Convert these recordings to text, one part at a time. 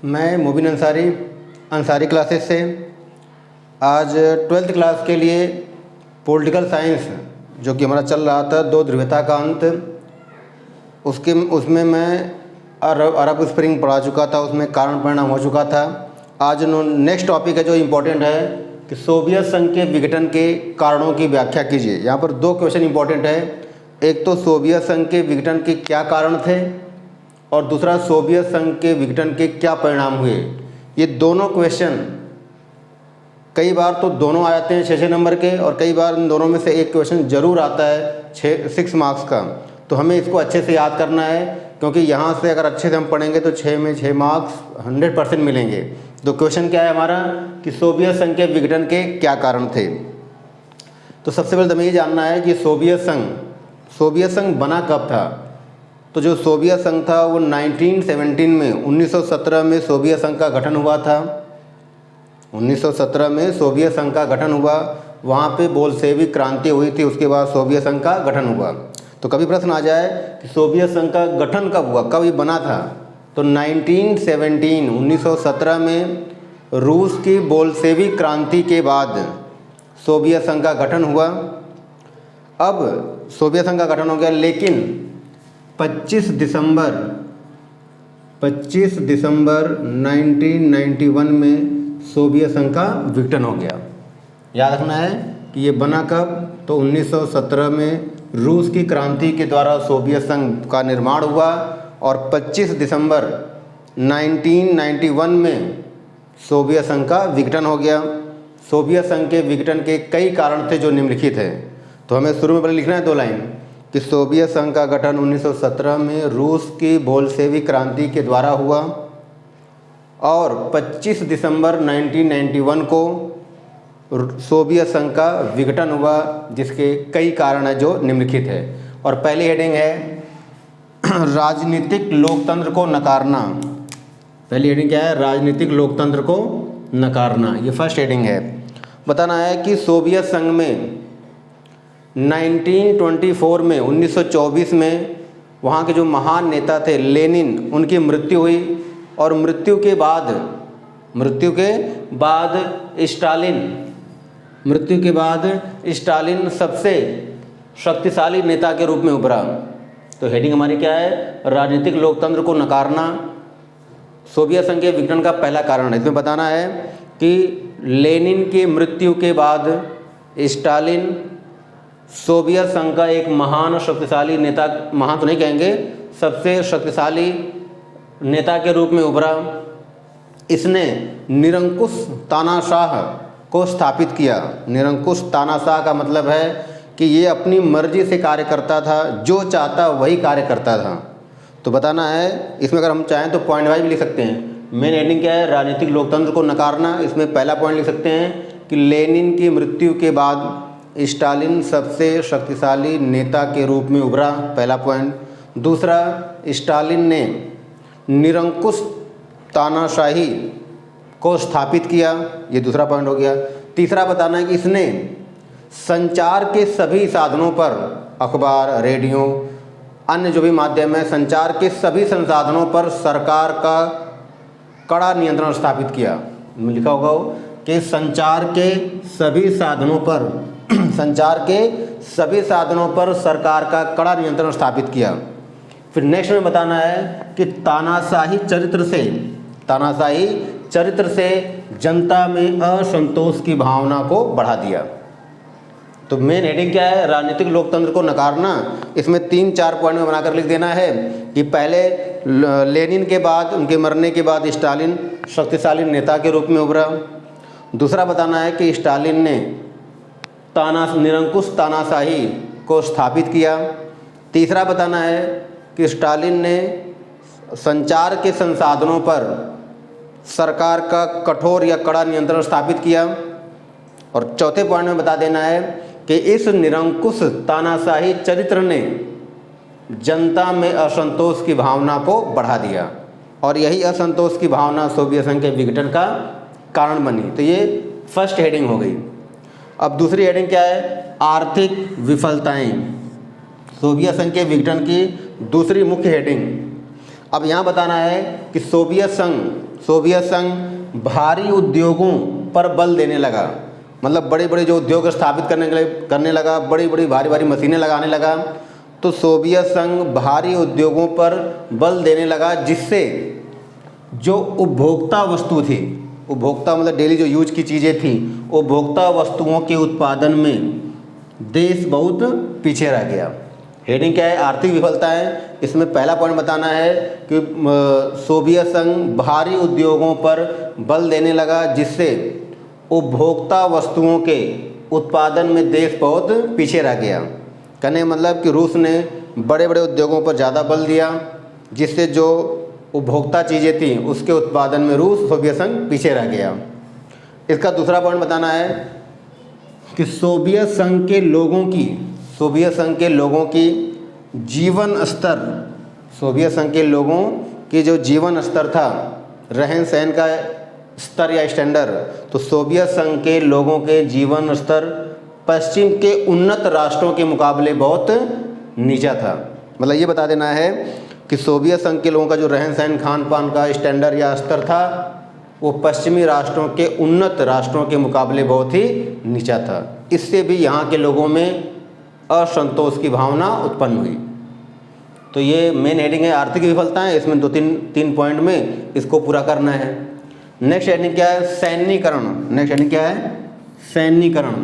मैं मुबिन अंसारी अंसारी क्लासेस से आज 12th क्लास के लिए पॉलिटिकल साइंस जो कि हमारा चल रहा था दो ध्रुवीयता का अंत उसमें मैं अरब स्प्रिंग पढ़ा चुका था, उसमें कारण परिणाम हो चुका था। आज नेक्स्ट टॉपिक है जो इम्पोर्टेंट है कि सोवियत संघ के विघटन के कारणों की व्याख्या कीजिए। यहाँ पर दो क्वेश्चन इम्पोर्टेंट है, एक तो सोवियत संघ के विघटन के क्या कारण थे और दूसरा सोवियत संघ के विघटन के क्या परिणाम हुए। ये दोनों क्वेश्चन कई बार तो दोनों आ जाते हैं 6 नंबर के और कई बार इन दोनों में से एक क्वेश्चन ज़रूर आता है 6 मार्क्स का। तो हमें इसको अच्छे से याद करना है क्योंकि यहाँ से अगर अच्छे से हम पढ़ेंगे तो 6 में 6 मार्क्स 100% मिलेंगे। तो क्वेश्चन क्या है हमारा कि सोवियत संघ के विघटन के क्या कारण थे। तो सबसे पहले हमें ये जानना है कि सोवियत संघ बना कब था। तो जो सोवियत संघ था वो 1917 में 1917 में सोवियत संघ का गठन हुआ था। 1917 में सोवियत संघ का गठन हुआ, वहाँ पे बोल्शेविक क्रांति हुई थी, उसके बाद सोवियत संघ का गठन हुआ। तो कभी प्रश्न आ जाए कि सोवियत संघ का गठन कब हुआ, कब ये बना था, तो 1917 में रूस की बोल्शेविक क्रांति के बाद सोवियत संघ का गठन हुआ। अब सोवियत संघ का गठन हो गया, लेकिन 25 दिसंबर 1991 में सोवियत संघ का विघटन हो गया। याद रखना है कि ये बना कब, तो 1917 में रूस की क्रांति के द्वारा सोवियत संघ का निर्माण हुआ और 25 दिसंबर 1991 में सोवियत संघ का विघटन हो गया। सोवियत संघ के विघटन के कई कारण थे जो निम्नलिखित हैं। तो हमें शुरू में पहले लिखना है 2 लाइन कि सोवियत संघ का गठन 1917 में रूस की बोल्शेविक क्रांति के द्वारा हुआ और 25 दिसंबर 1991 को सोवियत संघ का विघटन हुआ, जिसके कई कारण हैं जो निम्नलिखित है। और पहली हेडिंग है राजनीतिक लोकतंत्र को नकारना। पहली हेडिंग क्या है, राजनीतिक लोकतंत्र को नकारना, ये फर्स्ट हेडिंग है। बताना है कि सोवियत संघ में 1924 में 1924 में वहाँ के जो महान नेता थे लेनिन, उनकी मृत्यु हुई और मृत्यु के बाद स्टालिन सबसे शक्तिशाली नेता के रूप में उभरा। तो हेडिंग हमारी क्या है, राजनीतिक लोकतंत्र को नकारना सोवियत संघ के विघटन का पहला कारण है। इसमें बताना है कि लेनिन की मृत्यु के बाद स्टालिन सोवियत संघ का एक महान और शक्तिशाली नेता, महान तो नहीं कहेंगे, सबसे शक्तिशाली नेता के रूप में उभरा। इसने निरंकुश तानाशाह को स्थापित किया। निरंकुश तानाशाह का मतलब है कि ये अपनी मर्जी से कार्य करता था, जो चाहता वही कार्य करता था। तो बताना है, इसमें अगर हम चाहें तो पॉइंट वाइज भी लिख सकते हैं। मेन हेडिंग क्या है, राजनीतिक लोकतंत्र को नकारना। इसमें पहला पॉइंट लिख सकते हैं कि लेनिन की मृत्यु के बाद स्टालिन सबसे शक्तिशाली नेता के रूप में उभरा, पहला पॉइंट। दूसरा, स्टालिन ने निरंकुश तानाशाही को स्थापित किया, ये दूसरा पॉइंट हो गया। तीसरा बताना है कि इसने संचार के सभी साधनों पर, अखबार, रेडियो, अन्य जो भी माध्यम है, संचार के सभी संसाधनों पर सरकार का कड़ा नियंत्रण स्थापित किया। लिखा होगा कि संचार के सभी साधनों पर सरकार का कड़ा नियंत्रण स्थापित किया। फिर नेक्स्ट में बताना है कि तानाशाही चरित्र से जनता में असंतोष की भावना को बढ़ा दिया। तो मेन हेडिंग क्या है, राजनीतिक लोकतंत्र को नकारना। इसमें 3-4 पॉइंट में बनाकर लिख देना है कि पहले लेनिन के बाद, उनके मरने के बाद स्टालिन शक्तिशाली नेता के रूप में उभरा। दूसरा बताना है कि स्टालिन ने निरंकुश तानाशाही को स्थापित किया। तीसरा बताना है कि स्टालिन ने संचार के संसाधनों पर सरकार का कठोर या कड़ा नियंत्रण स्थापित किया। और चौथे पॉइंट में बता देना है कि इस निरंकुश तानाशाही चरित्र ने जनता में असंतोष की भावना को बढ़ा दिया और यही असंतोष की भावना सोवियत संघ के विघटन का कारण बनी। तो ये फर्स्ट हेडिंग हो गई। अब दूसरी हेडिंग क्या है, आर्थिक विफलताएं। सोवियत संघ के विघटन की दूसरी मुख्य हेडिंग अब यहाँ बताना है कि सोवियत संघ भारी उद्योगों पर बल देने लगा, मतलब बड़े बड़े जो उद्योग स्थापित करने लगा, बड़ी बड़ी भारी भारी मशीनें लगाने लगा। तो सोवियत संघ भारी उद्योगों पर बल देने लगा, जिससे जो उपभोक्ता वस्तु थी, उपभोक्ता मतलब डेली जो यूज की चीज़ें थी, उपभोक्ता वस्तुओं के उत्पादन में देश बहुत पीछे रह गया। हेडिंग क्या है? आर्थिक विफलताएं। इसमें पहला पॉइंट बताना है कि सोवियत संघ भारी उद्योगों पर बल देने लगा, जिससे उपभोक्ता वस्तुओं के उत्पादन में देश बहुत पीछे रह गया। कहने का मतलब कि रूस ने बड़े बड़े उद्योगों पर ज़्यादा बल दिया, जिससे जो उपभोक्ता चीज़ें थीं उसके उत्पादन में रूस सोवियत संघ पीछे रह गया। इसका दूसरा पॉइंट बताना है कि सोवियत संघ के लोगों की जीवन स्तर, सोवियत संघ के लोगों की जो जीवन स्तर था, रहन सहन का स्तर या स्टैंडर्ड, तो सोवियत संघ के लोगों के जीवन स्तर पश्चिम के उन्नत राष्ट्रों के मुकाबले बहुत नीचा था। मतलब ये बता देना है कि सोवियत संघ के लोगों का जो रहन सहन खान पान का स्टैंडर्ड या स्तर था, वो पश्चिमी राष्ट्रों के उन्नत राष्ट्रों के मुकाबले बहुत ही नीचा था। इससे भी यहाँ के लोगों में असंतोष की भावना उत्पन्न हुई। तो ये मेन हेडिंग है आर्थिक विफलताएं। इसमें तीन पॉइंट में इसको पूरा करना है। नेक्स्ट हेडिंग क्या है? सैन्यीकरण।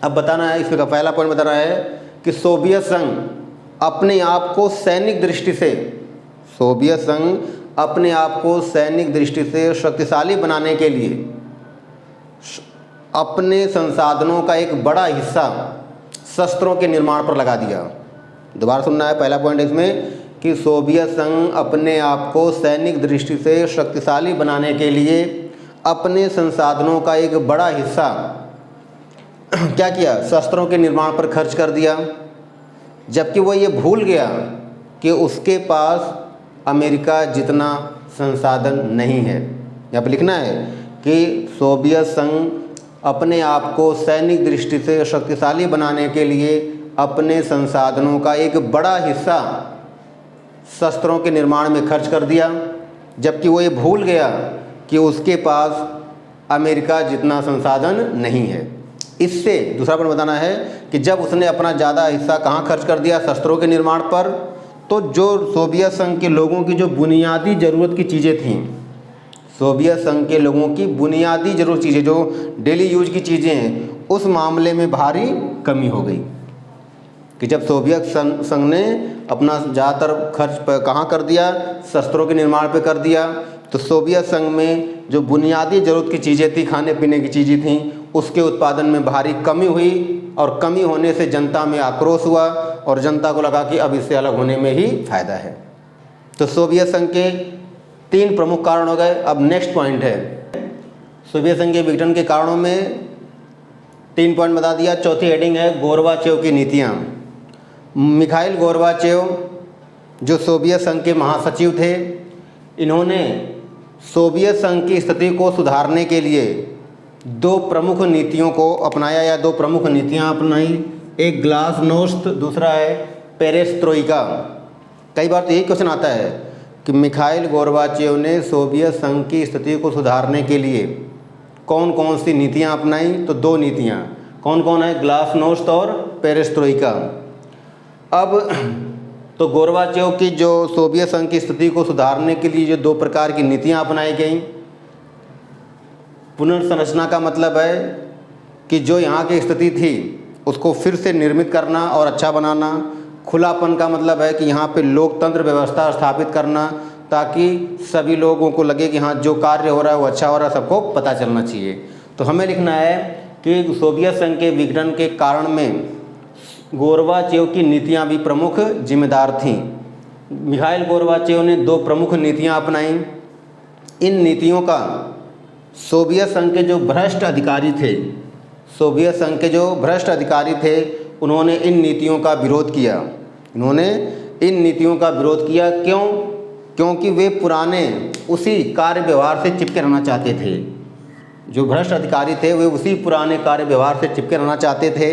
अब बताना है, इसका पहला पॉइंट बताना है कि सोवियत संघ अपने आप को सैनिक दृष्टि से शक्तिशाली बनाने के लिए अपने संसाधनों का एक बड़ा हिस्सा शस्त्रों के निर्माण पर लगा दिया। दोबारा सुनना है, पहला पॉइंट इसमें कि सोवियत संघ अपने आप को सैनिक दृष्टि से शक्तिशाली बनाने के लिए अपने संसाधनों का एक बड़ा हिस्सा क्या किया? शस्त्रों के निर्माण पर खर्च कर दिया, जबकि वो ये भूल गया कि उसके पास अमेरिका जितना संसाधन नहीं है। यहाँ पर लिखना है कि सोवियत संघ अपने आप को सैनिक दृष्टि से शक्तिशाली बनाने के लिए अपने संसाधनों का एक बड़ा हिस्सा शस्त्रों के निर्माण में खर्च कर दिया, जबकि वो ये भूल गया कि उसके पास अमेरिका जितना संसाधन नहीं है। इससे दूसरा पॉइंट बताना है कि जब उसने अपना ज़्यादा हिस्सा कहाँ खर्च कर दिया? शस्त्रों के निर्माण पर। तो जो सोवियत संघ के लोगों की जो बुनियादी ज़रूरत की चीज़ें थीं, सोवियत संघ के लोगों की बुनियादी ज़रूरत चीज़ें जो डेली यूज की चीज़ें हैं, उस मामले में भारी कमी हो गई। कि जब सोवियत संघ ने अपना ज़्यादातर खर्च कहाँ कर दिया? शस्त्रों के निर्माण पे कर दिया। तो सोवियत संघ में जो बुनियादी ज़रूरत की चीज़ें थी, खाने पीने की चीज़ें थीं, उसके उत्पादन में भारी कमी हुई, और कमी होने से जनता में आक्रोश हुआ, और जनता को लगा कि अब इससे अलग होने में ही फ़ायदा है। तो सोवियत संघ के 3 प्रमुख कारण हो गए। अब नेक्स्ट पॉइंट है, सोवियत संघ के विघटन के कारणों में 3 पॉइंट बता दिया। चौथी हेडिंग है गोरबाचेव की नीतियाँ। मिखाइल गोरबाचेव जो सोवियत संघ के महासचिव थे, इन्होंने सोवियत संघ की स्थिति को सुधारने के लिए 2 प्रमुख नीतियों को अपनाया, या 2 प्रमुख नीतियाँ अपनाई। एक ग्लासनोस्त, दूसरा है पेरेस्ट्रोइका। कई बार तो यही क्वेश्चन आता है कि मिखाइल गोरबाचेव ने सोवियत संघ की स्थिति को सुधारने के लिए कौन कौन सी नीतियाँ अपनाई? तो 2 नीतियाँ कौन कौन है? ग्लासनोस्त और पेरेस्ट्रोइका। अब तो गोरबाचेव की जो सोवियत संघ की स्थिति को सुधारने के लिए जो 2 प्रकार की नीतियाँ अपनाई गई, पुनर्संरचना का मतलब है कि जो यहाँ की स्थिति थी उसको फिर से निर्मित करना और अच्छा बनाना। खुलापन का मतलब है कि यहाँ पे लोकतंत्र व्यवस्था स्थापित करना, ताकि सभी लोगों को लगे कि हाँ जो कार्य हो रहा है वो अच्छा हो रहा है, सबको पता चलना चाहिए। तो हमें लिखना है कि सोवियत संघ के विघटन के कारण में गोरबाचेव की नीतियाँ भी प्रमुख जिम्मेदार थीं। मिखाइल गोरबाचेव ने 2 प्रमुख नीतियाँ अपनाई। इन नीतियों का सोवियत संघ के जो भ्रष्ट अधिकारी थे, उन्होंने इन नीतियों का विरोध किया। क्यों? क्योंकि वे पुराने उसी कार्य व्यवहार से चिपके रहना चाहते थे। जो भ्रष्ट अधिकारी थे वे उसी पुराने कार्य व्यवहार से चिपके रहना चाहते थे,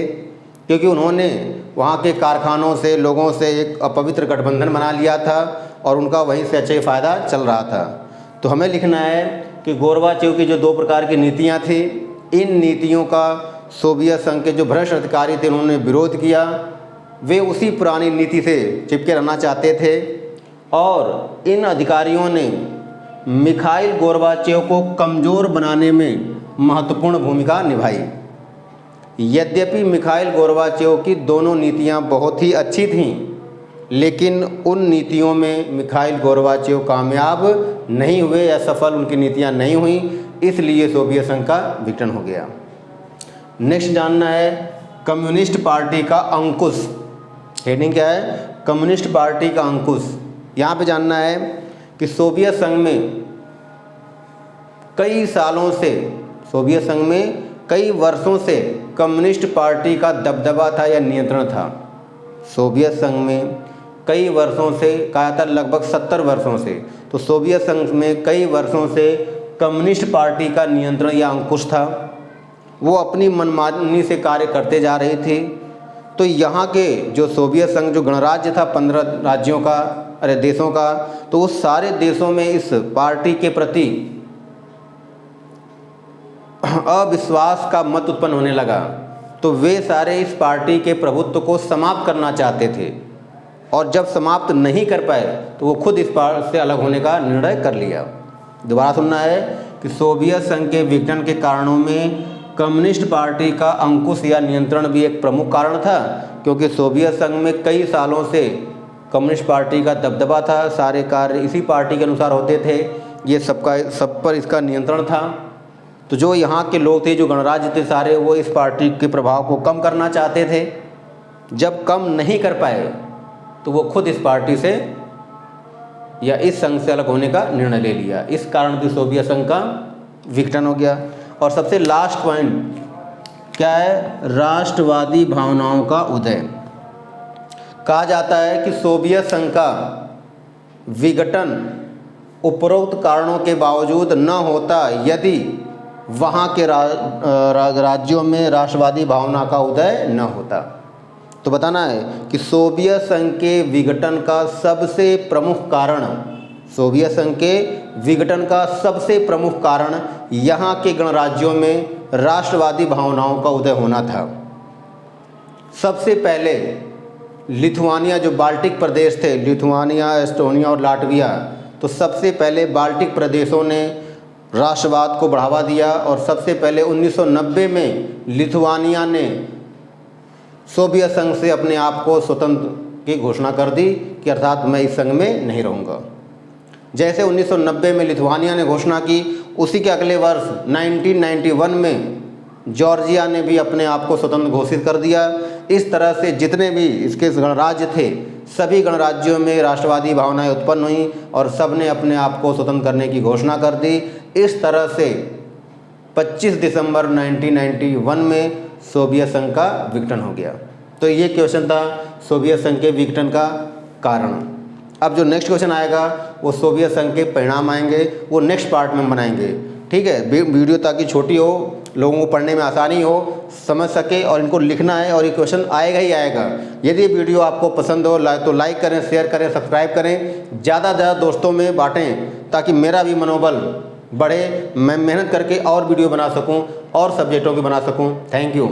क्योंकि उन्होंने वहाँ के कारखानों से, लोगों से एक अपवित्र गठबंधन बना लिया था, और उनका वहीं से अच्छा ही फ़ायदा चल रहा था। तो हमें लिखना है कि गोरबाचेव की जो 2 प्रकार की नीतियाँ थी, इन नीतियों का सोवियत संघ के जो भ्रष्ट अधिकारी थे उन्होंने विरोध किया। वे उसी पुरानी नीति से चिपके रहना चाहते थे और इन अधिकारियों ने मिखाइल गोरबाचेव को कमज़ोर बनाने में महत्वपूर्ण भूमिका निभाई। यद्यपि मिखाइल गोरबाचेव की दोनों नीतियां बहुत ही अच्छी थीं, लेकिन उन नीतियों में मिखाइल गोरबाचेव कामयाब नहीं हुए या सफल उनकी नीतियां नहीं हुई, इसलिए सोवियत संघ का विघटन हो गया। नेक्स्ट जानना है कम्युनिस्ट पार्टी का अंकुश। हेडिंग क्या है? कम्युनिस्ट पार्टी का अंकुश। यहाँ पे जानना है कि सोवियत संघ में कई सालों से, सोवियत संघ में कई वर्षों से कम्युनिस्ट पार्टी का दबदबा था या नियंत्रण था। सोवियत संघ में कई वर्षों से, कहा था लगभग 70 वर्षों से, तो सोवियत संघ में कई वर्षों से कम्युनिस्ट पार्टी का नियंत्रण या अंकुश था। वो अपनी मनमानी से कार्य करते जा रहे थे। तो यहाँ के जो सोवियत संघ जो गणराज्य था 15 राज्यों का, देशों का, तो वो सारे देशों में इस पार्टी के प्रति अविश्वास का मत उत्पन्न होने लगा। तो वे सारे इस पार्टी के प्रभुत्व को समाप्त करना चाहते थे और जब समाप्त नहीं कर पाए तो वो खुद इस पार्टी से अलग होने का निर्णय कर लिया। दोबारा सुनना है कि सोवियत संघ के विघटन के कारणों में कम्युनिस्ट पार्टी का अंकुश या नियंत्रण भी एक प्रमुख कारण था, क्योंकि सोवियत संघ में कई सालों से कम्युनिस्ट पार्टी का दबदबा था, सारे कार्य इसी पार्टी के अनुसार होते थे, ये सब पर इसका नियंत्रण था। तो जो यहाँ के लोग थे, जो गणराज्य थे सारे, वो इस पार्टी के प्रभाव को कम करना चाहते थे। जब कम नहीं कर पाए तो वो खुद इस पार्टी से या इस संघ से अलग होने का निर्णय ले लिया। इस कारण भी सोवियत संघ का विघटन हो गया। और सबसे लास्ट पॉइंट क्या है? राष्ट्रवादी भावनाओं का उदय। कहा जाता है कि सोवियत संघ का विघटन उपरोक्त कारणों के बावजूद न होता यदि वहाँ के राज्यों में राष्ट्रवादी भावना का उदय न होता। तो बताना है कि सोवियत संघ के विघटन का सबसे प्रमुख कारण, सोवियत संघ के विघटन का सबसे प्रमुख कारण यहाँ के गणराज्यों में राष्ट्रवादी भावनाओं का उदय होना था। सबसे पहले लिथुआनिया, जो बाल्टिक प्रदेश थे, लिथुआनिया, एस्टोनिया और लाटविया, तो सबसे पहले बाल्टिक प्रदेशों ने राष्ट्रवाद को बढ़ावा दिया और सबसे पहले 1990 में लिथुआनिया ने सोवियत संघ से अपने आप को स्वतंत्र की घोषणा कर दी कि अर्थात मैं इस संघ में नहीं रहूँगा। जैसे 1990 में लिथुआनिया ने घोषणा की, उसी के अगले वर्ष 1991 में जॉर्जिया ने भी अपने आप को स्वतंत्र घोषित कर दिया। इस तरह से जितने भी इसके गणराज्य थे, सभी गणराज्यों में राष्ट्रवादी भावनाएं उत्पन्न हुई और सब ने अपने आप को स्वतंत्र करने की घोषणा कर दी। इस तरह से 25 दिसंबर 1991 में सोवियत संघ का विघटन हो गया। तो ये क्वेश्चन था सोवियत संघ के विघटन का कारण। अब जो नेक्स्ट क्वेश्चन आएगा वो सोवियत संघ के परिणाम आएंगे, वो नेक्स्ट पार्ट में बनाएंगे। ठीक है, वीडियो ताकि छोटी हो, लोगों को पढ़ने में आसानी हो, समझ सके, और इनको लिखना है और ये क्वेश्चन आएगा ही आएगा। यदि वीडियो आपको पसंद हो तो लाइक करें, शेयर करें, सब्सक्राइब करें, ज़्यादा से ज़्यादा दोस्तों में बांटें ताकि मेरा भी मनोबल बढ़े, मैं मेहनत करके और वीडियो बना सकूं और सब्जेक्टों की बना सकूं। Thank you.